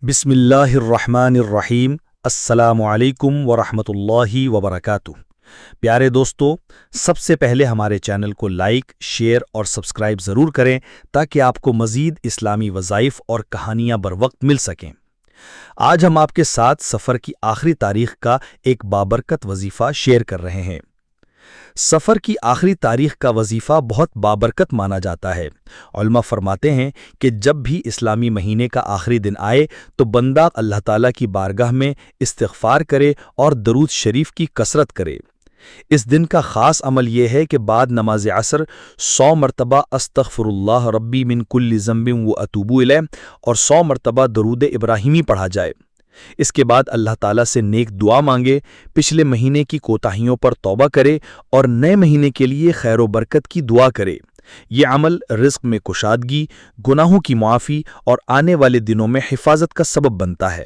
بسم اللہ الرحمن الرحیم۔ السلام علیکم ورحمۃ اللہ وبرکاتہ۔ پیارے دوستو، سب سے پہلے ہمارے چینل کو لائک، شیئر اور سبسکرائب ضرور کریں تاکہ آپ کو مزید اسلامی وظائف اور کہانیاں بروقت مل سکیں۔ آج ہم آپ کے ساتھ سفر کی آخری تاریخ کا ایک بابرکت وظیفہ شیئر کر رہے ہیں۔ سفر کی آخری تاریخ کا وظیفہ بہت بابرکت مانا جاتا ہے۔ علماء فرماتے ہیں کہ جب بھی اسلامی مہینے کا آخری دن آئے تو بندہ اللہ تعالیٰ کی بارگاہ میں استغفار کرے اور درود شریف کی کثرت کرے۔ اس دن کا خاص عمل یہ ہے کہ بعد نماز عصر 100 مرتبہ استغفر اللہ ربی من کل ذنب و اتوب الیہ اور 100 مرتبہ درود ابراہیمی پڑھا جائے۔ اس کے بعد اللہ تعالیٰ سے نیک دعا مانگے، پچھلے مہینے کی کوتاہیوں پر توبہ کرے اور نئے مہینے کے لیے خیر و برکت کی دعا کرے۔ یہ عمل رزق میں کشادگی، گناہوں کی معافی اور آنے والے دنوں میں حفاظت کا سبب بنتا ہے۔